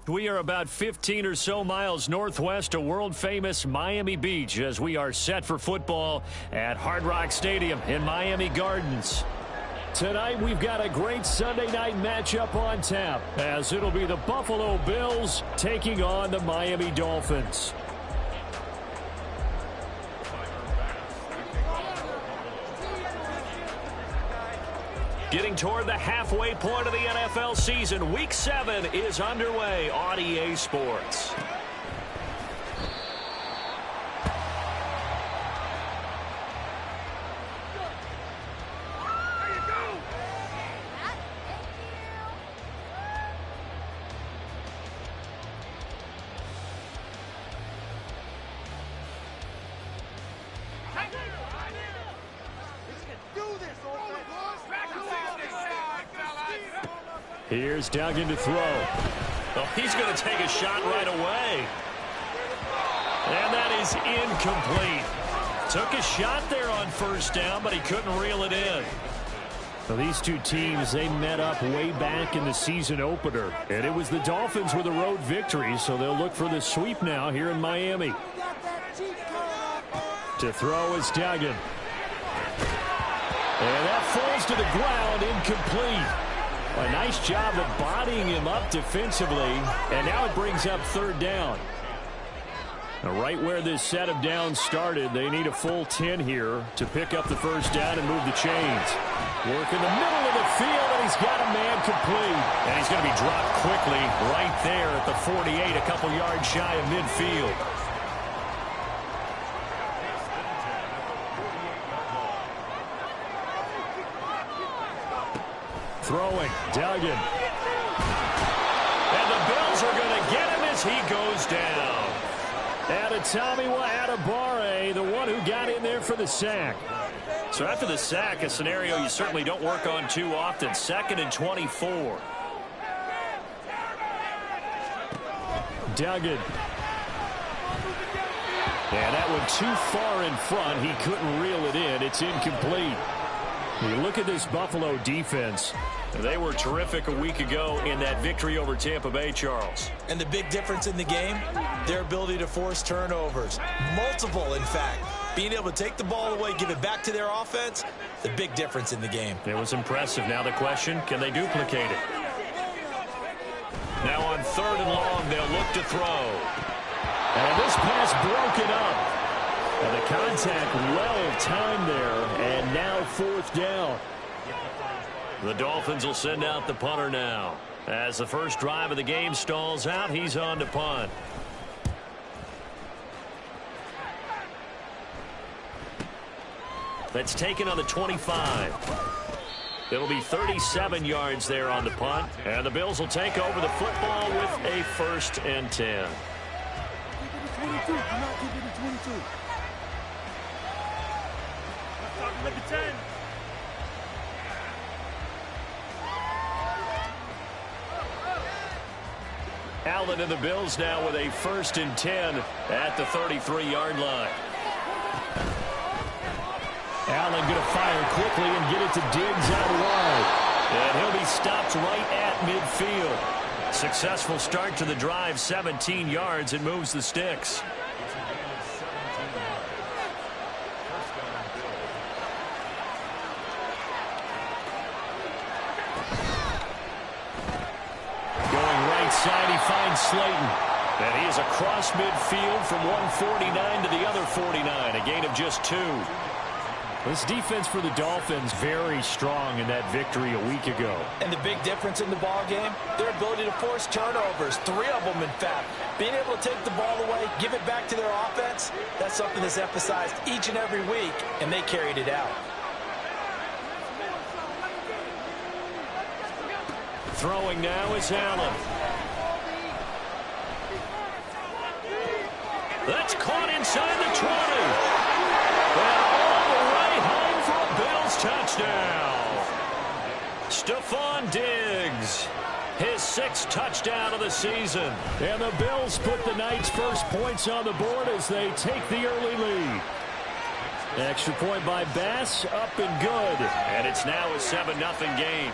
We are about 15 or so miles northwest of world-famous Miami Beach as we are set for football at Hard Rock Stadium in Miami Gardens. Tonight, we've got a great Sunday night matchup on tap as it'll be the Buffalo Bills taking on the Miami Dolphins. Getting toward the halfway point of the NFL season, Week 7 is underway on EA Sports. Here's Duggan to throw. Oh, he's going to take a shot right away. And that is incomplete. Took a shot there on first down, but he couldn't reel it in. Well, these two teams, they met up way back in the season opener. And it was the Dolphins with a road victory, so they'll look for the sweep now here in Miami. To throw is Duggan. And that falls to the ground, incomplete. A nice job of bodying him up defensively, and now it brings up third down. Now, right where this set of downs started, they need a full 10 here to pick up the first down and move the chains. Work in the middle of the field, and he's got a man complete. And he's going to be dropped quickly right there at the 48, a couple yards shy of midfield. Throwing, Duggan. And the Bills are going to get him as he goes down. Adetomiwa Adebawore, the one who got in there for the sack. So after the sack, a scenario you certainly don't work on too often. 2nd and 24. Duggan. And that one too far in front. He couldn't reel it in. It's incomplete. You look at this Buffalo defense. They were terrific a week ago in that victory over Tampa Bay, Charles. And the big difference in the game, their ability to force turnovers. Multiple, in fact. Being able to take the ball away, give it back to their offense, the big difference in the game. It was impressive. Now the question, can they duplicate it? Now on 3rd and long, they'll look to throw. And this pass broken up. And the contact well timed there, and now 4th down. The Dolphins will send out the punter now. As the first drive of the game stalls out, he's on to punt. That's taken on the 25. It'll be 37 yards there on the punt, and the Bills will take over the football with a 1st and 10. Number 10. Allen and the Bills now with a 1st and 10 at the 33-yard line. Allen going to fire quickly and get it to Diggs out wide. And he'll be stopped right at midfield. Successful start to the drive, 17 yards, and moves the sticks. Side, he finds Slayton. And he is across midfield from 149 to the other 49. A gain of just 2. This defense for the Dolphins very strong in that victory a week ago. And the big difference in the ball game, their ability to force turnovers. 3 of them, in fact. Being able to take the ball away, give it back to their offense, that's something that's emphasized each and every week, and they carried it out. Throwing now is Allen. That's caught inside the 20. And all the way home for a Bills touchdown. Stephon Diggs, his 6th touchdown of the season. And the Bills put the night's first points on the board as they take the early lead. Extra point by Bass, up and good. And it's now a 7-0 game.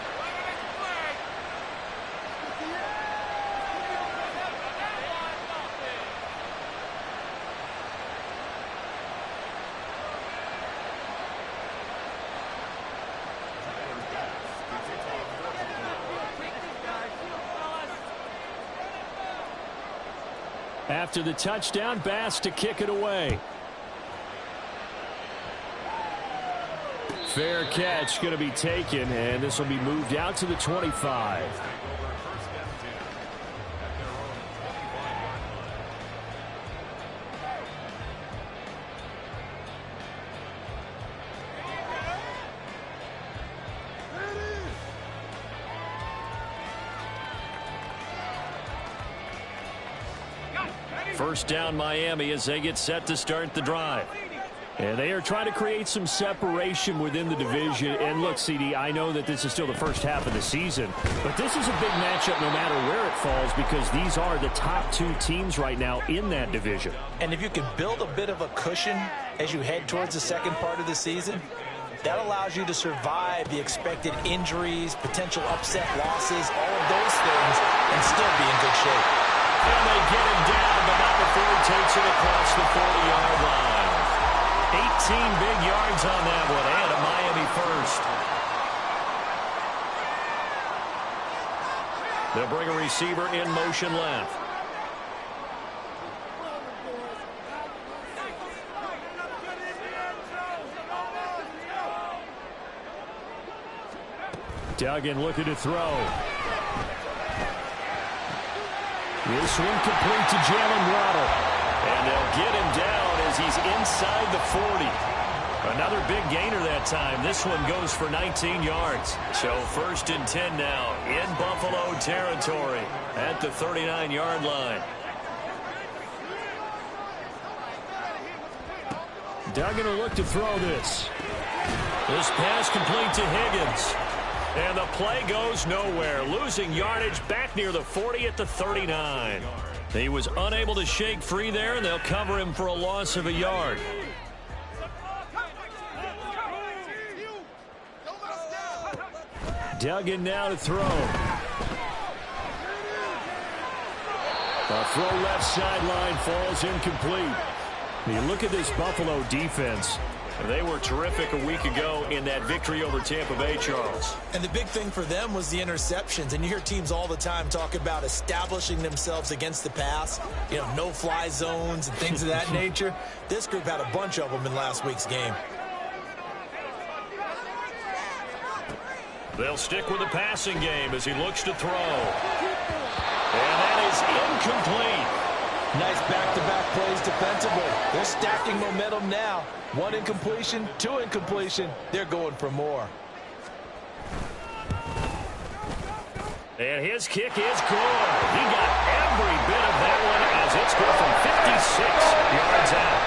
After the touchdown, Bass to kick it away. Fair catch going to be taken, and this will be moved out to the 25. First down Miami as they get set to start the drive. And they are trying to create some separation within the division. And look, CD, I know that this is still the first half of the season, but this is a big matchup no matter where it falls because these are the top two teams right now in that division. And if you can build a bit of a cushion as you head towards the second part of the season, that allows you to survive the expected injuries, potential upset losses, all of those things, and still be in good shape. And they get him down, but not before he takes it across the 40-yard line. 18 big yards on that one, and a Miami first. They'll bring a receiver in motion left. Duggan looking to throw. This one complete to Jalen Waddle. And they'll get him down as he's inside the 40. Another big gainer that time. This one goes for 19 yards. So 1st and 10 now in Buffalo territory at the 39-yard line. Duggan will look to throw this. This pass complete to Higgins. And the play goes nowhere. Losing yardage back near the 40 at the 39. He was unable to shake free there, and they'll cover him for a loss of a yard. Duggan now to throw. A throw left sideline falls incomplete. You look at this Buffalo defense. They were terrific a week ago in that victory over Tampa Bay, Charles. And the big thing for them was the interceptions. And you hear teams all the time talk about establishing themselves against the pass. You know, no-fly zones and things of that nature. This group had a bunch of them in last week's game. They'll stick with the passing game as he looks to throw. And that is incomplete. Nice back-to-back plays defensively. They're stacking momentum now. 1 incompletion, 2 incompletion. They're going for more. And his kick is good. He got every bit of that one as it's good from 56 yards out.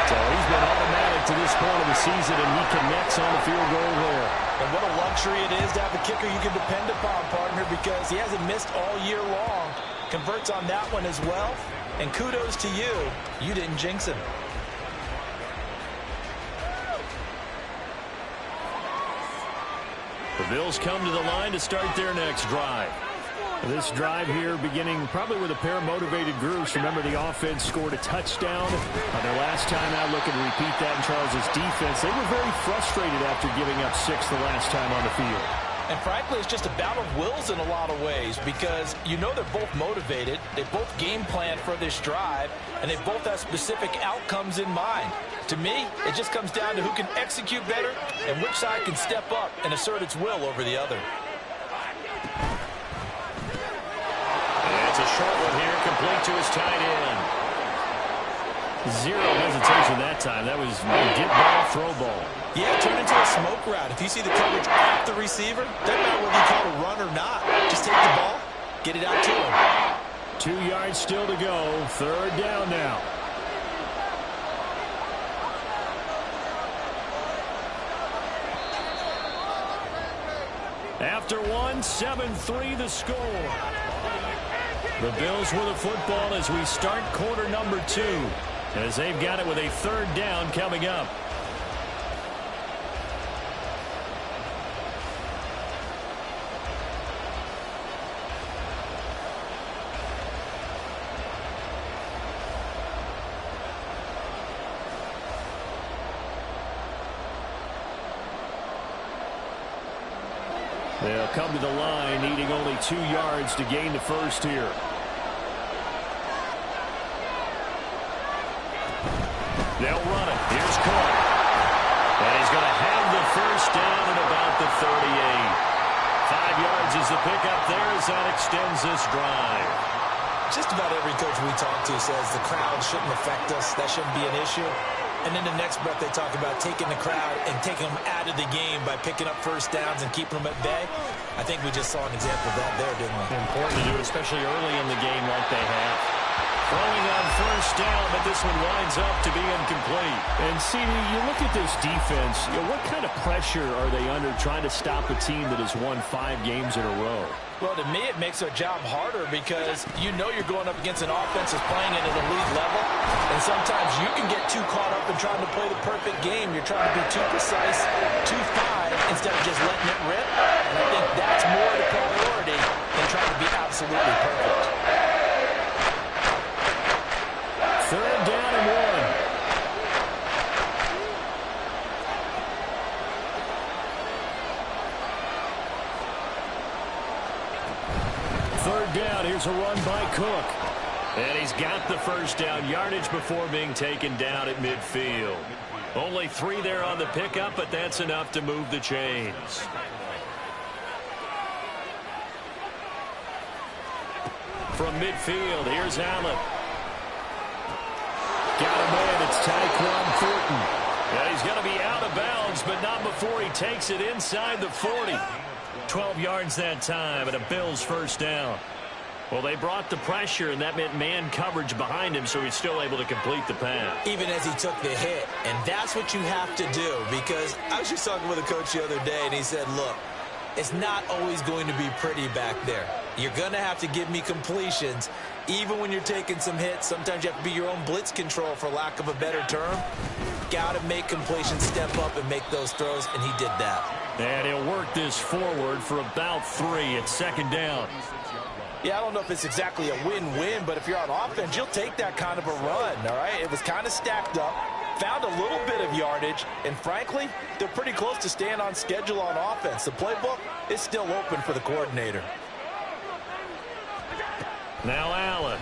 So he's been automatic to this point of the season, and he connects on the field goal there. And what a luxury it is to have a kicker you can depend upon, partner, because he hasn't missed all year long. Converts on that one as well. And kudos to you. You didn't jinx him. The Bills come to the line to start their next drive. This drive here beginning probably with a pair of motivated groups. Remember, the offense scored a touchdown on their last time out. Looking to repeat that in Charles' defense. They were very frustrated after giving up 6 the last time on the field. And frankly, it's just a battle of wills in a lot of ways because you know they're both motivated. They both game plan for this drive, and they both have specific outcomes in mind. To me, it just comes down to who can execute better and which side can step up and assert its will over the other. And it's a short one here, complete to his tight end. Zero hesitation that time. That was get ball, throw ball. Yeah, turn into a smoke route. If you see the coverage off the receiver, doesn't matter whether you call a run or not. Just take the ball, get it out to him. 2 yards still to go. 3rd down now. After one, 7-3 the score. The Bills with the football as we start quarter number 2. As they've got it with a 3rd down coming up. They'll come to the line, needing only 2 yards to gain the first here. He's going to have the first down at about the 38. 5 yards is the pickup there as that extends this drive. Just about every coach we talk to says the crowd shouldn't affect us. That shouldn't be an issue. And then the next breath they talk about taking the crowd and taking them out of the game by picking up first downs and keeping them at bay. I think we just saw an example of that there, didn't we? Important to do, especially early in the game like they have. Throwing on first down, but this one winds up to be incomplete. And, CD, you look at this defense, what kind of pressure are they under trying to stop a team that has won 5 games in a row? Well, to me, it makes their job harder because you know you're going up against an offense that's playing at an elite level. And sometimes you can get too caught up in trying to play the perfect game. You're trying to be too precise, too fine, instead of just letting it rip. And I think that's more the priority than trying to be absolutely perfect. 3rd down and 1. Third down, here's a run by Cook. And he's got the first down yardage before being taken down at midfield. Only 3 there on the pickup, but that's enough to move the chains. From midfield, here's Allen. Got him in, it's Tyquan Thornton. Yeah, he's going to be out of bounds, but not before he takes it inside the 40. 12 yards that time, and a Bills first down. Well, they brought the pressure, and that meant man coverage behind him, so he's still able to complete the pass. Even as he took the hit, and that's what you have to do, because I was just talking with a coach the other day, and he said, look, it's not always going to be pretty back there. You're going to have to give me completions. Even when you're taking some hits, sometimes you have to be your own blitz control, for lack of a better term. Got to make completions, step up, and make those throws, and he did that. And he'll work this forward for about 3 at 2nd down. Yeah, I don't know if it's exactly a win-win, but if you're on offense, you'll take that kind of a run, all right? It was kind of stacked up, found a little bit of yardage, and frankly, they're pretty close to staying on schedule on offense. The playbook is still open for the coordinator. Now Allen.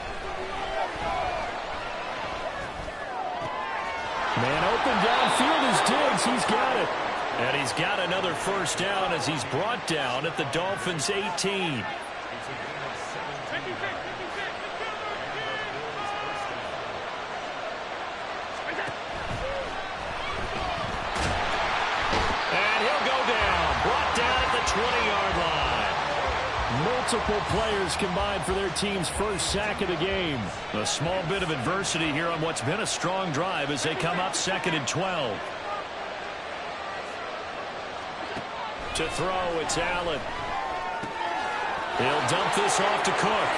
Man open downfield is Diggs. He's got it. And he's got another first down as he's brought down at the Dolphins' 18. And he'll go down. Brought down at the 20-yard line. Multiple players combined for their team's first sack of the game. A small bit of adversity here on what's been a strong drive as they come up 2nd and 12. To throw, it's Allen. He'll dump this off to Cook.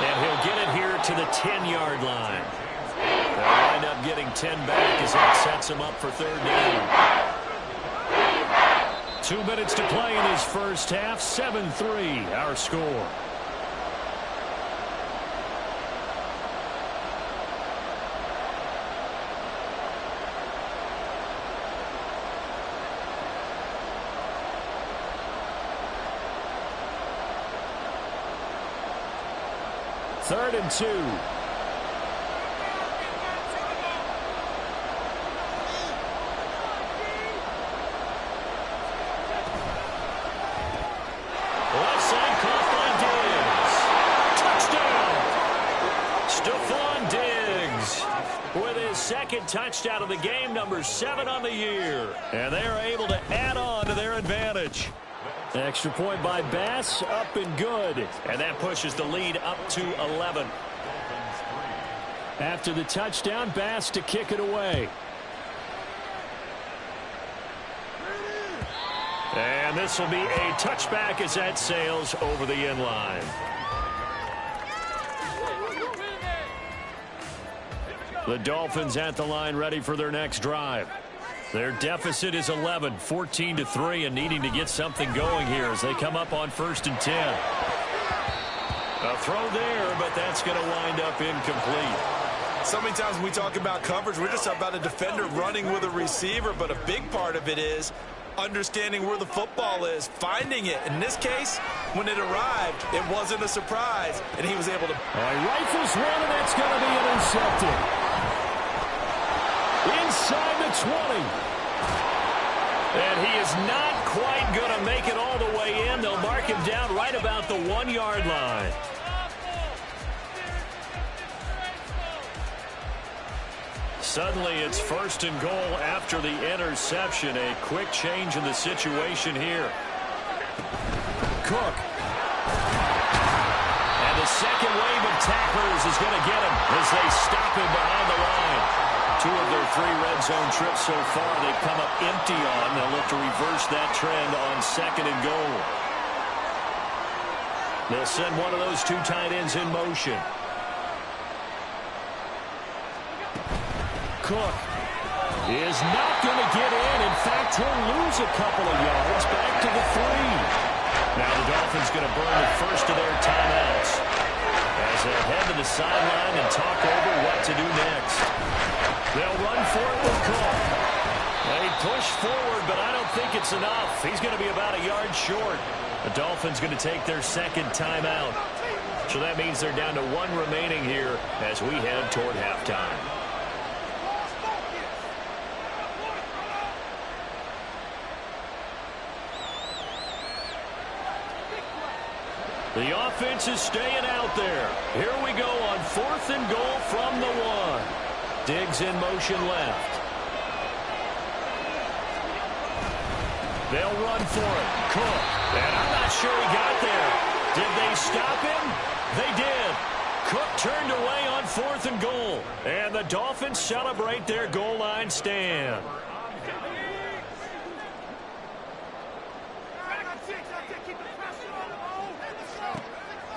And he'll get it here to the 10-yard line. They'll wind up getting 10 back as that sets him up for 3rd down. 2 minutes to play in this first half. 7-3, our score. Third and 2. Left side caught by Diggs. Touchdown. Stephon Diggs with his 2nd touchdown of the game, number 7 on the year. And they are able to add on to their advantage. Extra point by Bass, up and good. And that pushes the lead up to 11. After the touchdown, Bass to kick it away. And this will be a touchback as that sails over the end line. The Dolphins at the line ready for their next drive. Their deficit is 11, 14-3, and needing to get something going here as they come up on 1st and 10. A throw there, but that's going to wind up incomplete. So many times when we talk about coverage, we're just about a defender running with a receiver, but a big part of it is understanding where the football is, finding it. In this case, when it arrived, it wasn't a surprise, and he was able to... All right, rifles one, and that's going to be intercepted. inside the 20. And he is not quite going to make it all the way in. They'll mark him down right about the 1-yard line. Suddenly it's 1st and goal after the interception. A quick change in the situation here. Cook. And the second wave of tacklers is going to get him as they stop him behind the line. 2 of their 3 red zone trips so far they've come up empty on. They'll look to reverse that trend on 2nd and goal. They'll send one of those 2 tight ends in motion. Cook is not going to get in. In fact, he'll lose a couple of yards back to the 3. Now the Dolphins going to burn the first of their timeouts as they head to the sideline and talk over what to do next. They'll run for it with Cook. They push forward, but I don't think it's enough. He's going to be about a yard short. The Dolphins going to take their second timeout. So that means they're down to 1 remaining here as we head toward halftime. The offense is staying out there. Here we go on 4th and goal from the 1. Diggs in motion left. They'll run for it. Cook. And I'm not sure he got there. Did they stop him? They did. Cook turned away on 4th and goal. And the Dolphins celebrate their goal line stand.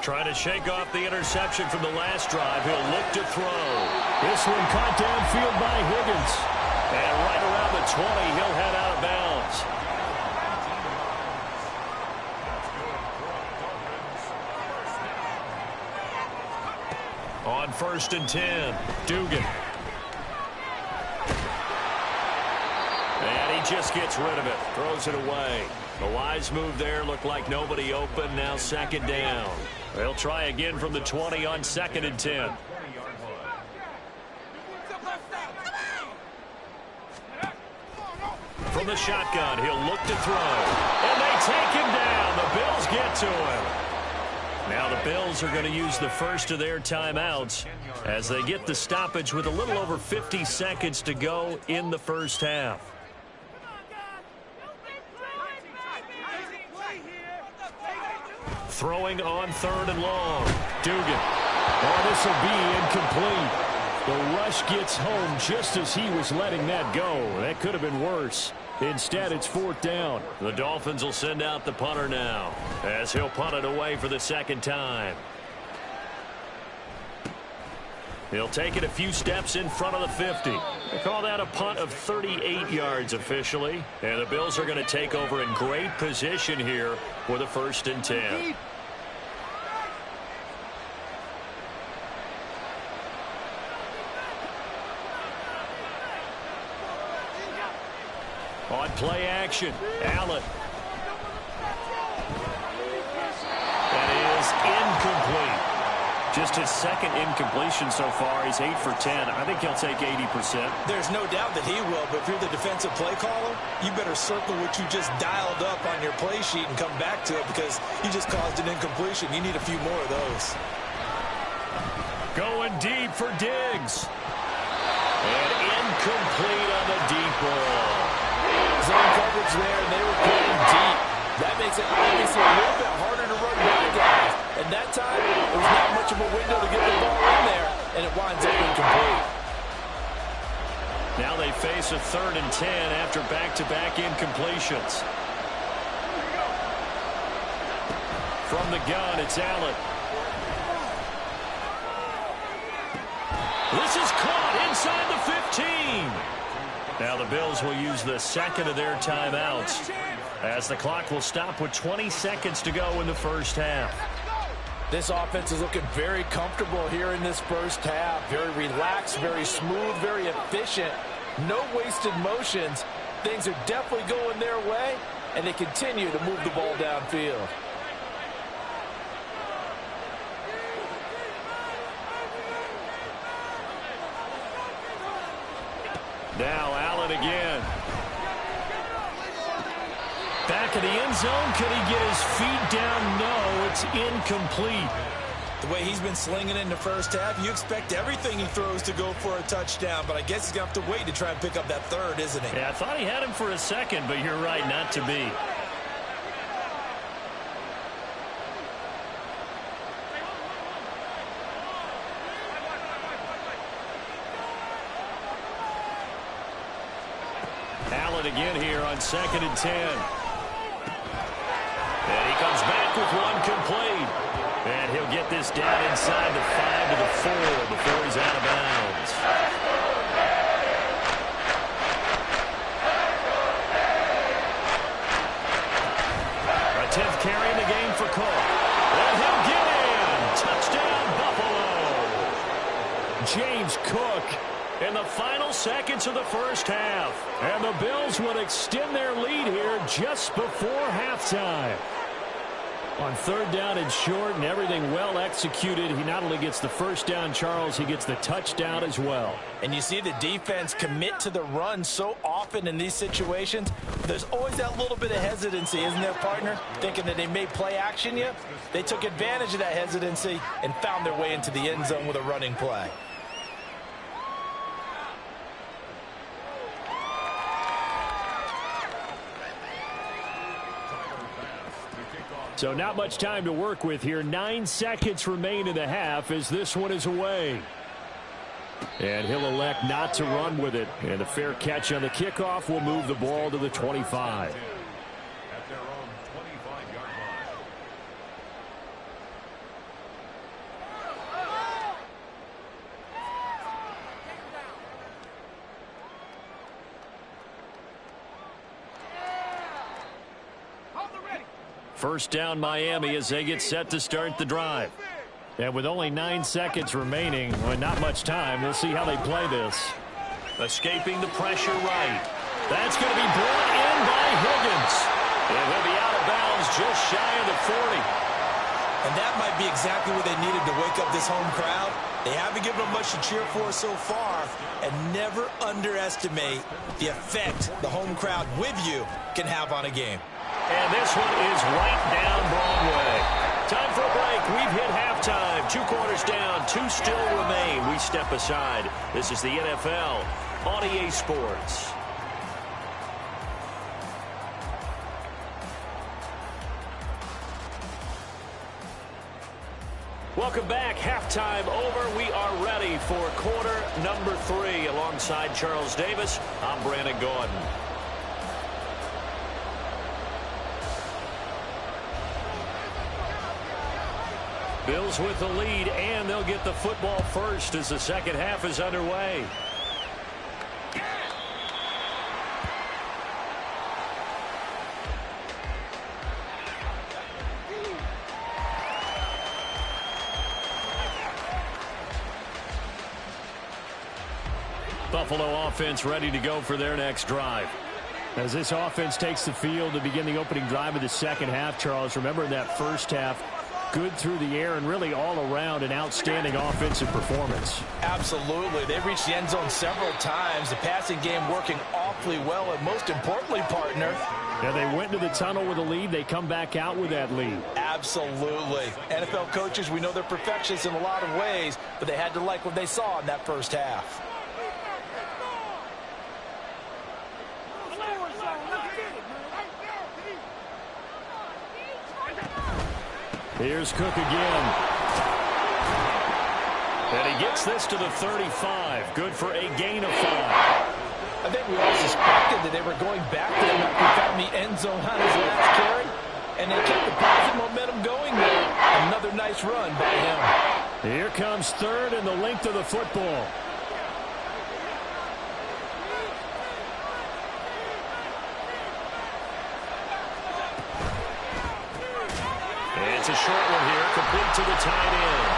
Trying to shake off the interception from the last drive. He'll look to throw. This one caught downfield by Higgins. And right around the 20, he'll head out of bounds. On 1st and 10, Dugan. And he just gets rid of it. Throws it away. The wise move there. Looked like nobody open. Now 2nd down. They'll try again from the 20 on 2nd and 10. From the shotgun, he'll look to throw. And they take him down. The Bills get to him. Now the Bills are going to use the first of their timeouts as they get the stoppage with a little over 50 seconds to go in the first half. Throwing on 3rd and long. Dugan. Oh, this will be incomplete. The rush gets home just as he was letting that go. That could have been worse. Instead, it's 4th down. The Dolphins will send out the punter now as he'll punt it away for the 2nd time. He'll take it a few steps in front of the 50. They call that a punt of 38 yards officially. And the Bills are going to take over in great position here for the 1st and 10. On play action, Allen. That is incomplete. Just his 2nd incompletion so far. He's 8 for 10. I think he'll take 80%. There's no doubt that he will, but if you're the defensive play caller, you better circle what you just dialed up on your play sheet and come back to it because you just caused an incompletion. You need a few more of those. Going deep for Diggs. And incomplete on the deep ball. Zone coverage there, and they were playing deep. That makes it obviously a little bit harder to run by guys. And that time, there was not much of a window to get the ball in there, and it winds up incomplete. Now they face a 3rd and 10 after back-to-back incompletions. From the gun, it's Allen. This is caught inside the 15. Now the Bills will use the 2nd of their timeouts as the clock will stop with 20 seconds to go in the first half. This offense is looking very comfortable here in this first half. Very relaxed, very smooth, very efficient. No wasted motions. Things are definitely going their way, and they continue to move the ball downfield. Now Allen again. Back in the end zone. Could he get his feet down? No, it's incomplete. The way he's been slinging it in the first half, you expect everything he throws to go for a touchdown, but I guess he's going to have to wait to try and pick up that third, isn't he? Yeah, I thought he had him for a second, but you're right, not to be. Allen again here on 2nd and 10. And he comes back with one complete. And he'll get this down inside the 5 to the 4 before he's out of bounds. A 10th carry in the game for Cook. And he'll get in. Touchdown, Buffalo. James Cook in the final seconds of the first half. And the Bills would extend their lead here just before halftime. On 3rd down and short and everything well executed, he not only gets the first down, Charles, he gets the touchdown as well. And you see the defense commit to the run so often in these situations. There's always that little bit of hesitancy, isn't there, partner? Thinking that they may play action you. They took advantage of that hesitancy and found their way into the end zone with a running play. So not much time to work with here. 9 seconds remain in the half as this one is away. And he'll elect not to run with it. And the fair catch on the kickoff will move the ball to the 25. First down Miami as they get set to start the drive. And with only 9 seconds remaining, well, not much time, we'll see how they play this. Escaping the pressure right. That's going to be brought in by Higgins. And he'll be out of bounds just shy of the 40. And that might be exactly what they needed to wake up this home crowd. They haven't given them much to cheer for so far. And never underestimate the effect the home crowd with you can have on a game. And this one is right down Broadway. Time for a break. We've hit halftime. 2 quarters down. 2 still remain. We step aside. This is the NFL on EA Sports. Welcome back. Halftime over. We are ready for quarter number 3. Alongside Charles Davis, I'm Brandon Gordon. Bills with the lead, and they'll get the football first as the second half is underway. Buffalo offense ready to go for their next drive. As this offense takes the field to begin the opening drive of the second half, Charles, remember in that first half, good through the air and really all around an outstanding offensive performance. Absolutely. They reached the end zone several times. The passing game working awfully well, and most importantly, partner. Yeah, they went into the tunnel with a lead. They come back out with that lead. Absolutely. NFL coaches, we know they're perfectionists in a lot of ways, but they had to like what they saw in that first half. Here's Cook again. And he gets this to the 35. Good for a gain of 5. I think we all suspected that they were going back to him after he found the end zone on his last carry. And they kept the positive momentum going there. Another nice run by him. Here comes 3rd and the length of the football. It's a short one here, complete to the tight end.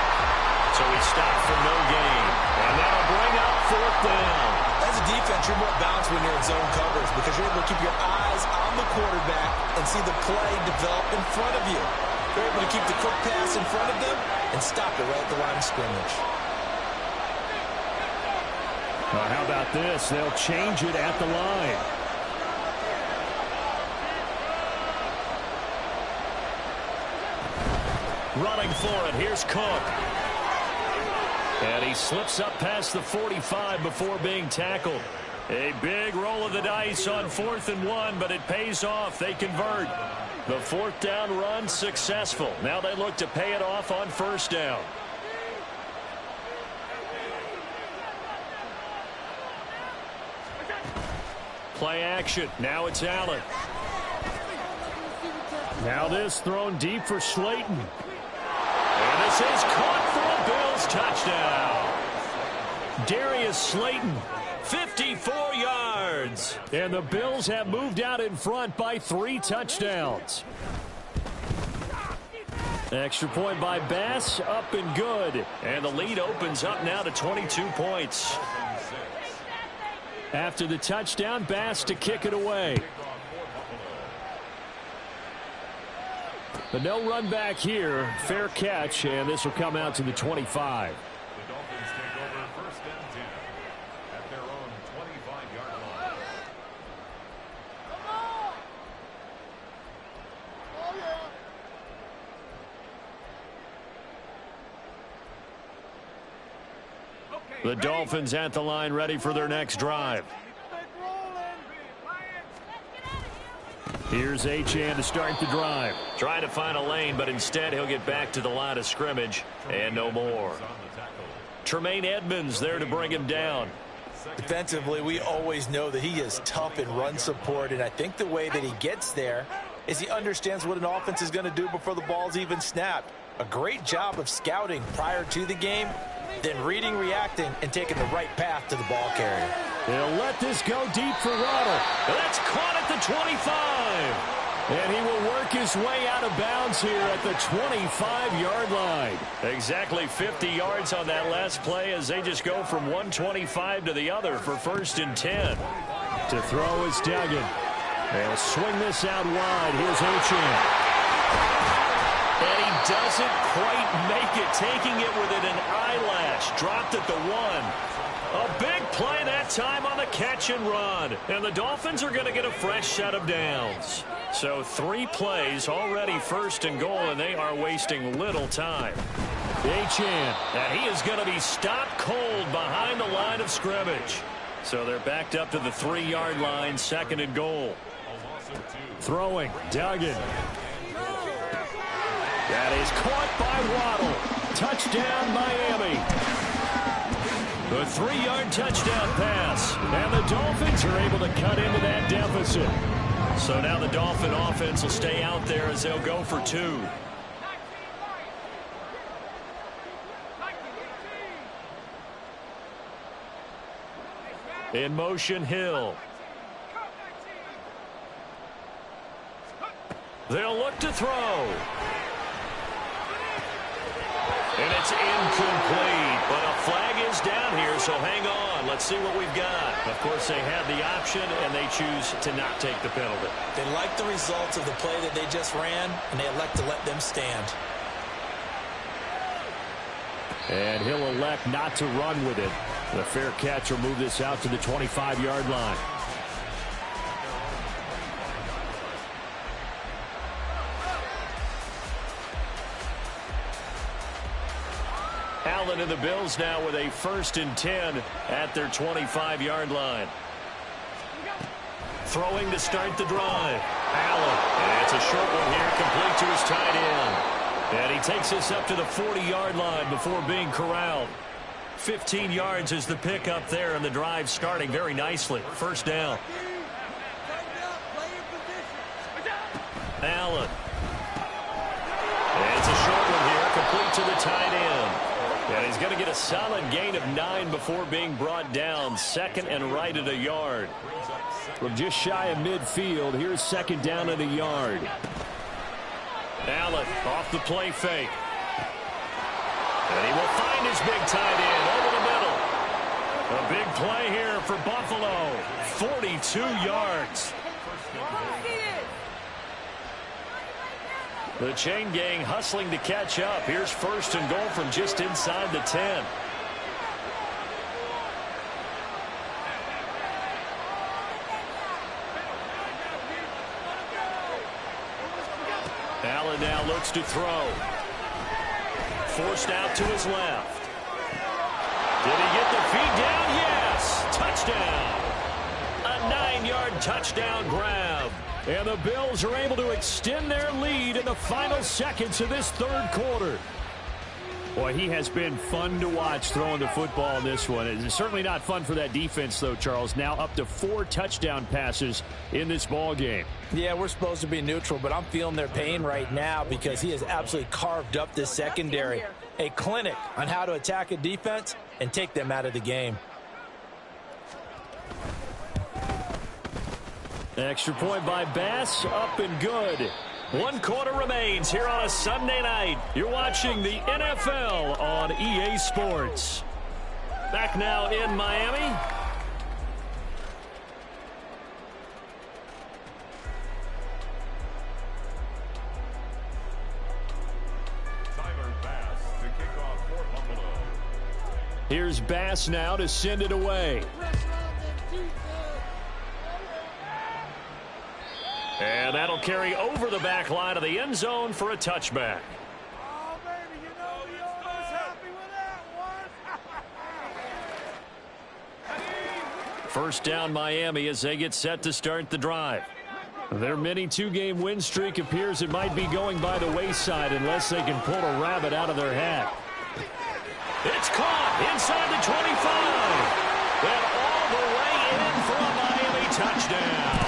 So he stopped for no gain. And that'll bring up 4th down. As a defense, you're more balanced when you're in zone coverage because you're able to keep your eyes on the quarterback and see the play develop in front of you. You're able to keep the quick pass in front of them and stop it right at the line of scrimmage. How about this? They'll change it at the line. Running for it. Here's Cook. And he slips up past the 45 before being tackled. A big roll of the dice on 4th and 1, but it pays off. They convert. The 4th down run successful. Now they look to pay it off on 1st down. Play action. Now it's Allen. Now this thrown deep for Slayton. And this is caught for a Bills touchdown. Darius Slayton, 54 yards. And the Bills have moved out in front by 3 touchdowns. Extra point by Bass, up and good. And the lead opens up now to 22 points. After the touchdown, Bass to kick it away. But no run back here. Fair catch, and this will come out to the 25. The Dolphins take over 1st and 10 at their own 25-yard line. The Dolphins at the line, ready for their next drive. Here's Achane to start the drive. Trying to find a lane, but instead he'll get back to the line of scrimmage and no more. Tremaine Edmonds there to bring him down. Defensively, we always know that he is tough in run support, and I think the way that he gets there is he understands what an offense is going to do before the ball's even snapped. A great job of scouting prior to the game, then reading, reacting, and taking the right path to the ball carrier. They'll let this go deep for Waddle. That's caught at the 25. And he will work his way out of bounds here at the 25-yard line. Exactly 50 yards on that last play as they just go from 125 to the other for 1st and 10. To throw is Duggan. They'll swing this out wide. Here's Achane. And he doesn't quite make it, taking it within an eyelash. Dropped at the 1. A big play that time on the catch and run. And the Dolphins are going to get a fresh set of downs. So 3 plays already 1st and goal, and they are wasting little time. Achane, and he is going to be stopped cold behind the line of scrimmage. So they're backed up to the 3-yard line, 2nd and goal. Throwing, Duggan. That is caught by Waddle. Touchdown, Miami. The 3-yard touchdown pass. And the Dolphins are able to cut into that deficit. So now the Dolphin offense will stay out there as they'll go for 2. In motion, Hill. They'll look to throw. And it's incomplete, but a flag is down here, so hang on. Let's see what we've got. Of course, they had the option, and they choose to not take the penalty. They like the results of the play that they just ran, and they elect to let them stand. And he'll elect not to run with it. The fair catch will move this out to the 25-yard line. Allen and the Bills now with a 1st and 10 at their 25-yard line. Throwing to start the drive. Allen. And it's a short one here, complete to his tight end. And he takes us up to the 40-yard line before being corralled. 15 yards is the pickup there, and the drive starting very nicely. 1st down. Allen. And it's a short one here, complete to the tight end. And he's going to get a solid gain of 9 before being brought down. 2nd and right at a yard. From just shy of midfield, here's 2nd down at a yard. Allen off the play fake. And he will find his big tight end over the middle. A big play here for Buffalo. 42 yards. The chain gang hustling to catch up. Here's 1st and goal from just inside the 10. Allen now looks to throw. Forced out to his left. Did he get the feet down? Yes. Touchdown. A 9-yard touchdown grab. And the Bills are able to extend their lead in the final seconds of this third quarter. Boy, he has been fun to watch throwing the football in this one. It's certainly not fun for that defense, though, Charles. Now up to 4 touchdown passes in this ball game. Yeah, we're supposed to be neutral, but I'm feeling their pain right now because he has absolutely carved up this secondary. A clinic on how to attack a defense and take them out of the game. Extra point by Bass, up and good. 1 quarter remains here on a Sunday night. You're watching the NFL on EA Sports. Back now in Miami. Tyler Bass to kick off for Buffalo. Here's Bass now to send it away. And that'll carry over the back line of the end zone for a touchback. Oh, baby, you know we always happy with that one. First down Miami as they get set to start the drive. Their mini 2-game win streak appears it might be going by the wayside unless they can pull a rabbit out of their hat. It's caught inside the 25. And all the way in for a Miami touchdown.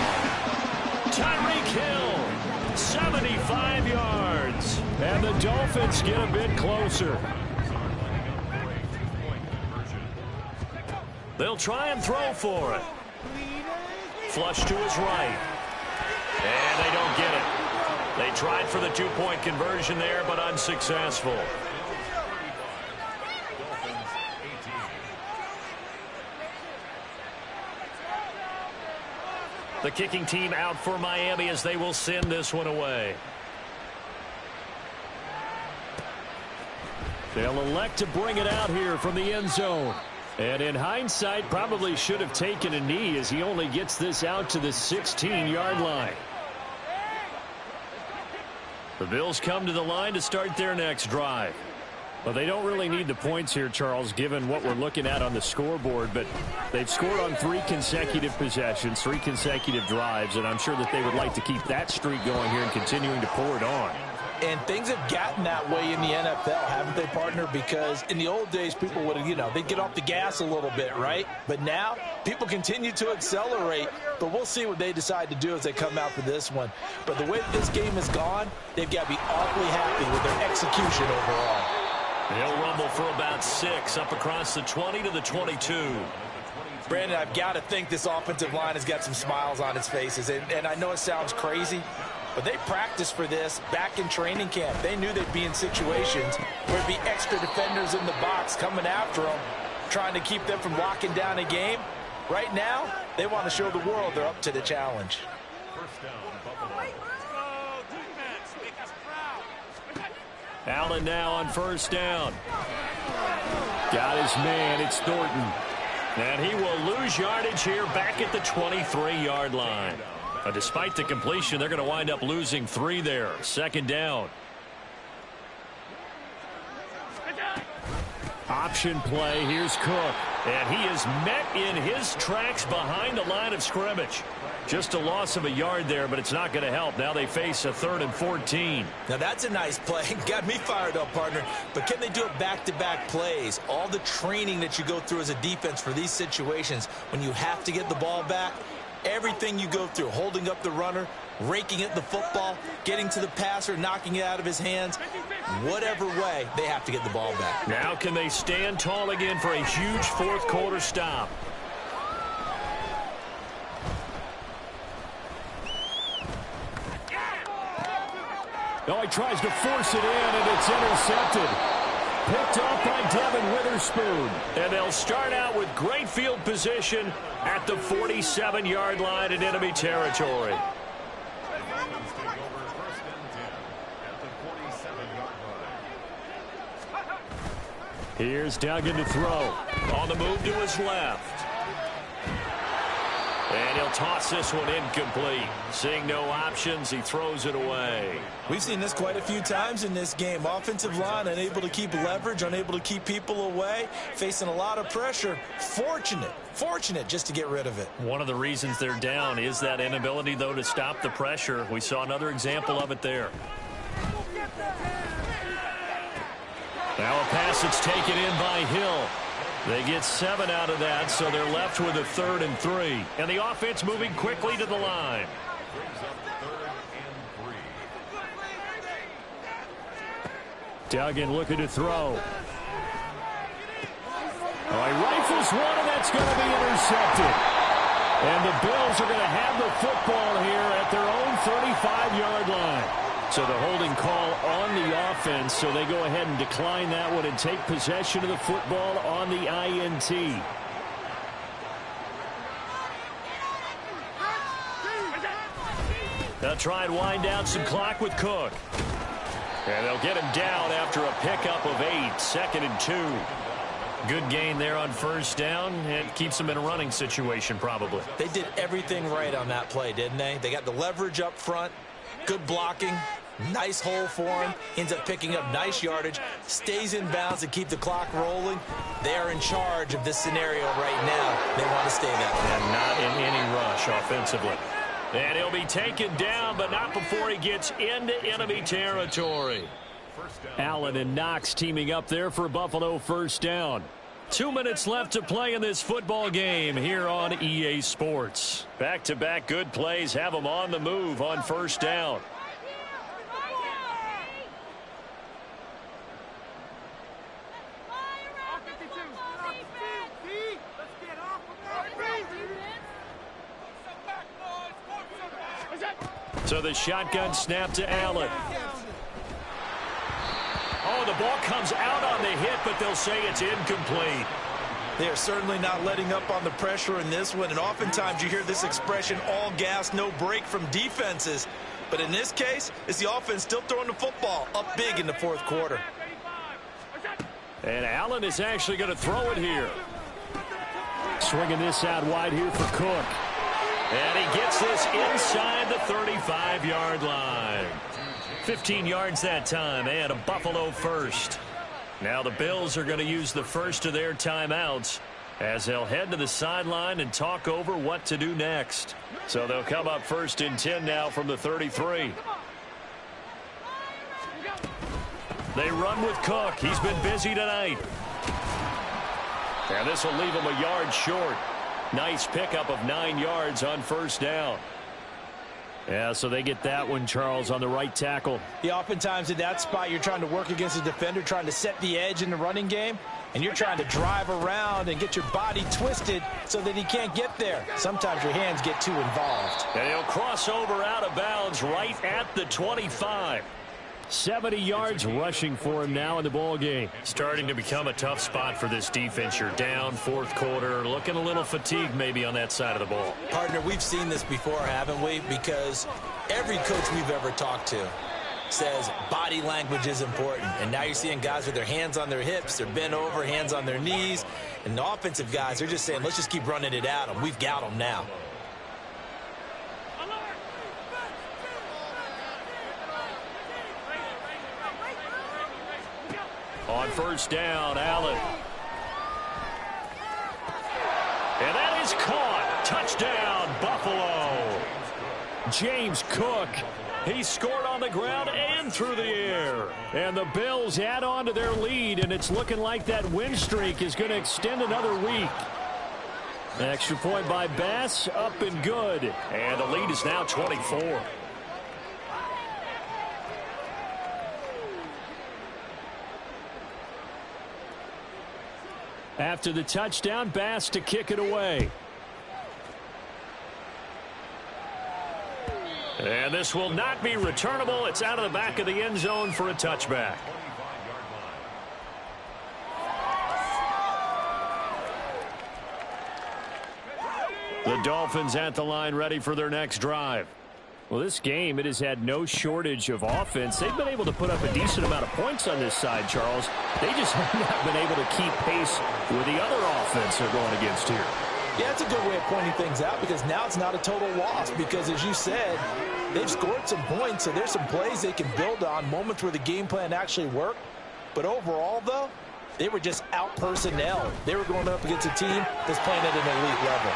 Tyreek Hill, 75 yards. And the Dolphins get a bit closer. They'll try and throw for it. Flush to his right. And they don't get it. They tried for the 2-point conversion there, but unsuccessful. The kicking team out for Miami as they will send this one away. They'll elect to bring it out here from the end zone. And in hindsight, probably should have taken a knee as he only gets this out to the 16-yard line. The Bills come to the line to start their next drive. Well, they don't really need the points here, Charles, given what we're looking at on the scoreboard. But they've scored on 3 consecutive possessions, 3 consecutive drives, and I'm sure that they would like to keep that streak going here and continuing to pour it on. And things have gotten that way in the NFL, haven't they, partner? Because in the old days, people would have, they'd get off the gas a little bit, right? But now, people continue to accelerate. But we'll see what they decide to do as they come out for this one. But the way that this game has gone, they've got to be awfully happy with their execution overall. They'll rumble for about 6 up across the 20 to the 22. Brandon, I've got to think this offensive line has got some smiles on its faces. And I know it sounds crazy, but they practiced for this back in training camp. They knew they'd be in situations where there'd be extra defenders in the box coming after them, trying to keep them from locking down a game. Right now, they want to show the world they're up to the challenge. First down, Buffalo. Allen now on first down. Got his man. It's Thornton. And he will lose yardage here back at the 23-yard line. Despite the completion, they're going to wind up losing 3 there. Second down. Option play. Here's Cook. And he is met in his tracks behind the line of scrimmage. Just a loss of a yard there, but it's not going to help. Now they face a 3rd and 14. Now that's a nice play. Got me fired up, partner. But can they do it back-to-back plays? All the training that you go through as a defense for these situations, when you have to get the ball back, everything you go through, holding up the runner, raking at the football, getting to the passer, knocking it out of his hands, whatever way, they have to get the ball back. Now can they stand tall again for a huge 4th quarter stop? Oh, he tries to force it in, and it's intercepted. Picked off by Devin Witherspoon. And they'll start out with great field position at the 47-yard line in enemy territory. Here's Duggan to throw. On the move to his left. And he'll toss this one incomplete. Seeing no options, he throws it away. We've seen this quite a few times in this game. Offensive line unable to keep leverage, unable to keep people away, facing a lot of pressure. Fortunate just to get rid of it. One of the reasons they're down is that inability, though, to stop the pressure. We saw another example of it there. Now a pass that's taken in by Hill. They get 7 out of that, so they're left with a 3rd and 3. And the offense moving quickly to the line. Duggan looking to throw. Oh, he rifles one, and that's going to be intercepted. And the Bills are going to have the football here at their own 35-yard line. So the holding call on the offense, so they go ahead and decline that one and take possession of the football on the INT. They'll try and wind down some clock with Cook. And they'll get him down after a pickup of 8, 2nd and 2. Good gain there on first down, and keeps them in a running situation probably. They did everything right on that play, didn't they? They got the leverage up front, good blocking, nice hole for him, ends up picking up nice yardage, stays in bounds to keep the clock rolling. They are in charge of this scenario right now. They want to stay that way. And not in any rush offensively. And he'll be taken down, but not before he gets into enemy territory. Allen and Knox teaming up there for Buffalo first down. 2 minutes left to play in this football game here on EA Sports. Back-to-back good plays have them on the move on first down. So the shotgun snap to Allen. Oh, the ball comes out on the hit, but they'll say it's incomplete. They are certainly not letting up on the pressure in this one, and oftentimes you hear this expression, all gas, no break from defenses. But in this case, it's the offense still throwing the football up big in the 4th quarter. And Allen is actually going to throw it here. Swinging this out wide here for Cook. And he gets this inside the 35-yard line. 15 yards that time, and a Buffalo first. Now the Bills are going to use the first of their timeouts as they'll head to the sideline and talk over what to do next. So they'll come up 1st and 10 now from the 33. They run with Cook. He's been busy tonight. And this will leave him a yard short. Nice pickup of 9 yards on first down. Yeah, so they get that one, Charles, on the right tackle. Yeah, oftentimes in that spot, you're trying to work against a defender, trying to set the edge in the running game, and you're trying to drive around and get your body twisted so that he can't get there. Sometimes your hands get too involved. And he'll cross over out of bounds right at the 25. 70 yards rushing for him now in the ball game. Starting to become a tough spot for this defense. You're down 4th quarter, looking a little fatigued maybe on that side of the ball. Partner, we've seen this before, haven't we? Because every coach we've ever talked to says body language is important. And now you're seeing guys with their hands on their hips, they're bent over, hands on their knees. And the offensive guys, they're just saying, let's just keep running it at them. We've got them now. On first down, Allen. And that is caught. Touchdown, Buffalo. James Cook. He scored on the ground and through the air. And the Bills add on to their lead, and it's looking like that win streak is going to extend another week. Extra point by Bass, up and good. And the lead is now 24. After the touchdown, Bass to kick it away. And this will not be returnable. It's out of the back of the end zone for a touchback. The Dolphins at the line ready for their next drive. Well, this game, it has had no shortage of offense. They've been able to put up a decent amount of points on this side, Charles. They just have not been able to keep pace with the other offense they're going against here. Yeah, it's a good way of pointing things out because now it's not a total loss because, as you said, they've scored some points, so there's some plays they can build on, moments where the game plan actually worked. But overall, though, they were just out-personnel. They were going up against a team that's playing at an elite level.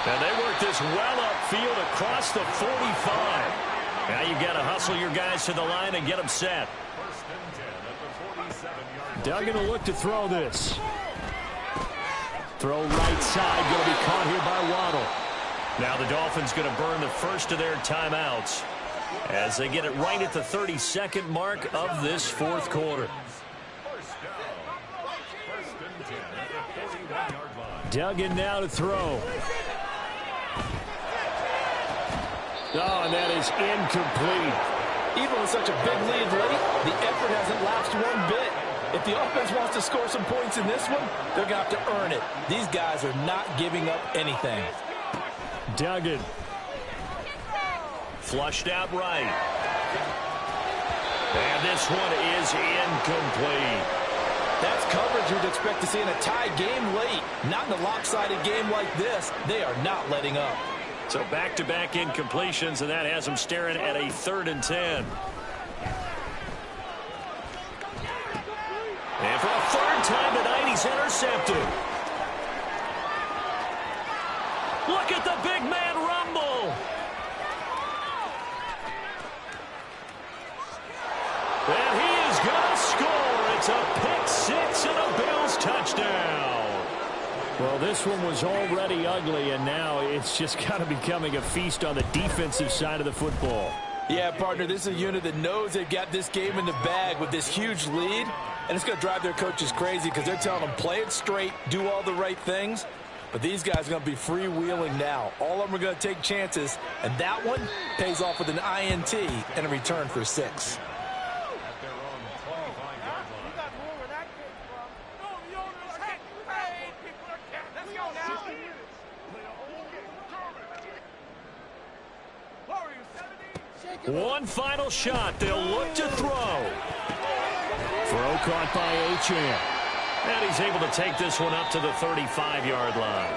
And they work this well upfield across the 45. Now you got to hustle your guys to the line and get them set. First and 10 at the 47-yard line. Duggan will look to throw this. Throw right side, going to be caught here by Waddle. Now the Dolphins going to burn the first of their timeouts as they get it right at the 32nd mark of this fourth quarter. First down. First and 10 at the 41-yard line. Duggan now to throw. Oh, and that is incomplete. Even with such a big lead late, the effort hasn't lapsed one bit. If the offense wants to score some points in this one, they're going to have to earn it. These guys are not giving up anything. Duggan. Flushed out right. And this one is incomplete. That's coverage you'd expect to see in a tie game late. Not in a lopsided game like this. They are not letting up. So back-to-back incompletions, and that has them staring at a 3rd and 10. And for a 3rd time tonight, he's intercepted. Look at the big man rumble. And he is going to score. It's a pick six and a Bills touchdown. Well, this one was already ugly, and now it's just kind of becoming a feast on the defensive side of the football. Yeah, partner, this is a unit that knows they've got this game in the bag with this huge lead, and it's going to drive their coaches crazy because they're telling them play it straight, do all the right things. But these guys are going to be freewheeling now. All of them are going to take chances, and that one pays off with an INT and a return for 6. At their own 25-yard You line. got more where that came from. No, the owner's getting paid. People are getting. Let's go now. Play the whole game. Warriors 17. One final shot. They'll look to throw. Throw caught by Achane. And he's able to take this one up to the 35-yard line.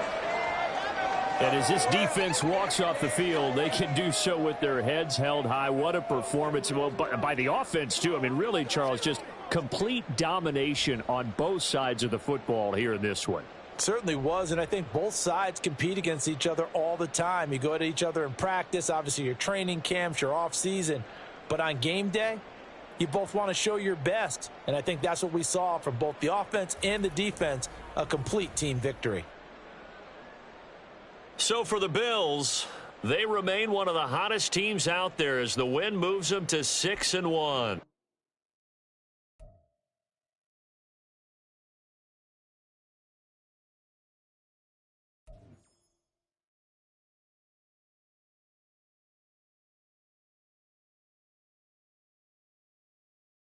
And as this defense walks off the field, they can do so with their heads held high. What a performance. Well, by the offense, too. I mean, really, Charles, just complete domination on both sides of the football here in this one. Certainly was, and I think both sides compete against each other all the time. You go at each other in practice, obviously your training camps, your off-season. But on game day, you both want to show your best. And I think that's what we saw from both the offense and the defense, a complete team victory. So for the Bills, they remain one of the hottest teams out there as the win moves them to 6-1.